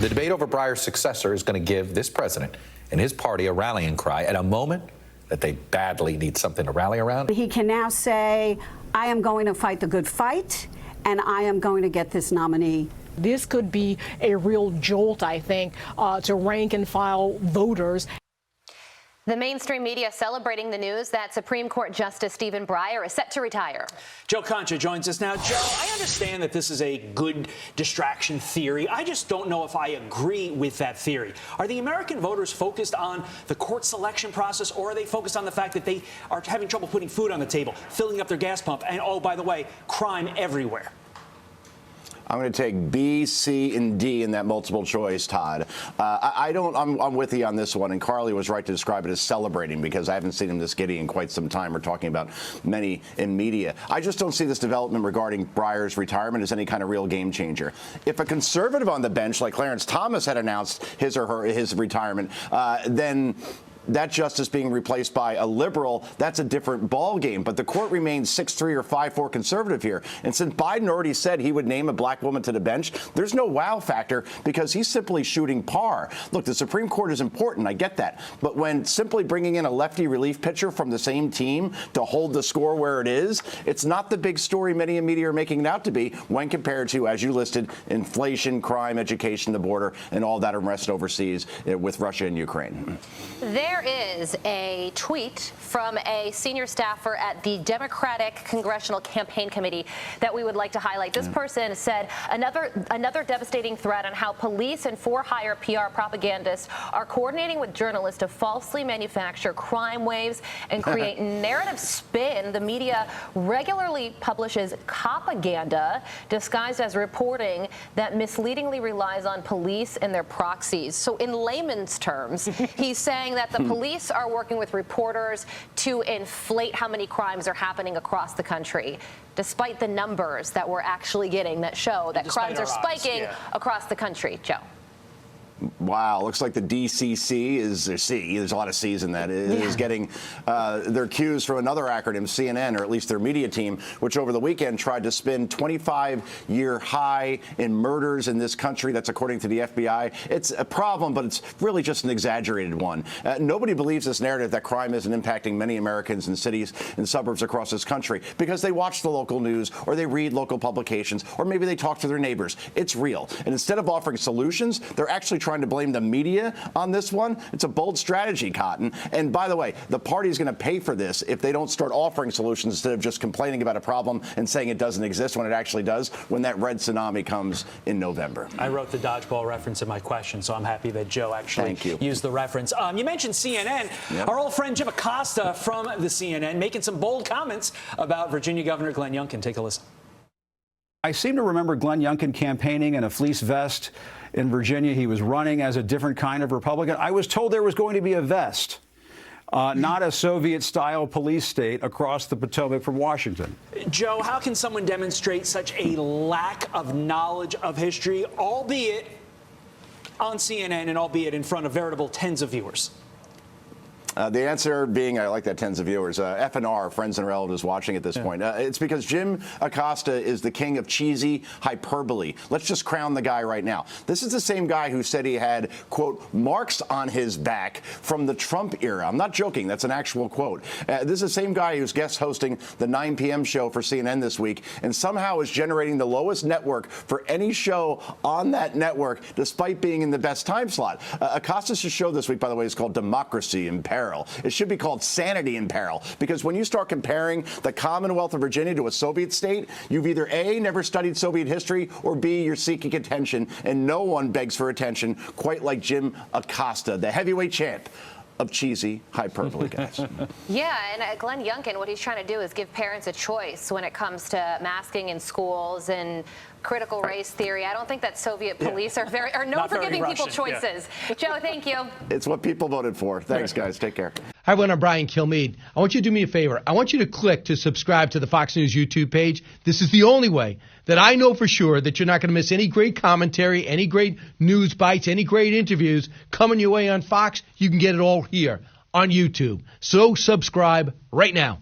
The debate over Breyer's successor is going to give this president and his party a rallying cry at a moment that they badly need something to rally around. He can now say, I am going to fight the good fight, and I am going to get this nominee. This could be a real jolt, I think, to rank-and-file voters. The mainstream media celebrating the news that Supreme Court Justice Stephen Breyer is set to retire. Joe Concha joins us now. Joe, I understand that this is a good distraction theory. I just don't know if I agree with that theory. Are the American voters focused on the court selection process, or are they focused on the fact that they are having trouble putting food on the table, filling up their gas pump, and, oh, by the way, crime everywhere? I'm going to take B, C, and D in that multiple choice, Todd. I'm with you on this one, and Carly was right to describe it as celebrating, because I haven't seen him this giddy in quite some time. We're talking about many in media. I just don't see this development regarding Breyer's retirement as any kind of real game changer. If a conservative on the bench like Clarence Thomas had announced his retirement, then that justice being replaced by a liberal, that's a different ball game. But the court remains 6-3 or 5-4 conservative here. And since Biden already said he would name a black woman to the bench, there's no wow factor, because he's simply shooting par. Look, the Supreme Court is important. I get that. But when simply bringing in a lefty relief pitcher from the same team to hold the score where it is, it's not the big story many in media are making it out to be when compared to, as you listed, inflation, crime, education, the border, and all that unrest overseas with Russia and Ukraine. There is a tweet from a senior staffer at the Democratic Congressional Campaign Committee that we would like to highlight. This person said another devastating threat on how police and for-hire PR propagandists are coordinating with journalists to falsely manufacture crime waves and create narrative spin. The media regularly publishes propaganda disguised as reporting that misleadingly relies on police and their proxies. So in layman's terms, he's saying that the police are working with reporters to inflate how many crimes are happening across the country, despite the numbers that we're actually getting that show that crimes are spiking across the country. Joe. Wow, looks like the DCC is, or C, there's a lot of C's in that, is getting their cues from another acronym, CNN, or at least their media team, which over the weekend tried to spin 25-year high in murders in this country. That's according to the FBI. It's a problem, but it's really just an exaggerated one. Nobody believes this narrative that crime isn't impacting many Americans in cities and suburbs across this country because they watch the local news, or they read local publications, or maybe they talk to their neighbors. It's real. And instead of offering solutions, they're actually trying to blame the media on this one. It's a bold strategy, Cotton. And by the way, the party's going to pay for this if they don't start offering solutions instead of just complaining about a problem and saying it doesn't exist when it actually does, when that red tsunami comes in November. I wrote the dodgeball reference in my question, so I'm happy that Joe actually used the reference. You mentioned CNN. Yep. Our old friend Jim Acosta from the CNN making some bold comments about Virginia Governor Glenn Youngkin. Take a listen. I seem to remember Glenn Youngkin campaigning in a fleece vest in Virginia. He was running as a different kind of Republican. I was told there was going to be a vest, not a Soviet-style police state across the Potomac from Washington. Joe, how can someone demonstrate such a lack of knowledge of history, albeit on CNN and albeit in front of veritable tens of viewers? The answer being, I like that, tens of viewers, FNR, friends and relatives watching at this point. It's because Jim Acosta is the king of cheesy hyperbole. Let's just crown the guy right now. This is the same guy who said he had, quote, marks on his back from the Trump era. I'm not joking. That's an actual quote. This is the same guy who's guest hosting the 9 p.m. show for CNN this week and somehow is generating the lowest network for any show on that network, despite being in the best time slot. Acosta's show this week, by the way, is called Democracy in Peril. It should be called Sanity in Peril, because when you start comparing the Commonwealth of Virginia to a Soviet state, you've either A, never studied Soviet history, or B, you're seeking attention, and no one begs for attention quite like Jim Acosta, the heavyweight champ of cheesy hyperbole, guys. Yeah, and Glenn Youngkin, what he's trying to do is give parents a choice when it comes to masking in schools and critical race theory. I don't think that Soviet police are known for giving people choices. Yeah. Joe, thank you. It's what people voted for. Thanks, guys. Take care. Hi, everyone. I'm Brian Kilmeade. I want you to do me a favor. I want you to click to subscribe to the Fox News YouTube page. This is the only way that I know for sure that you're not going to miss any great commentary, any great news bites, any great interviews coming your way on Fox. You can get it all here on YouTube. So subscribe right now.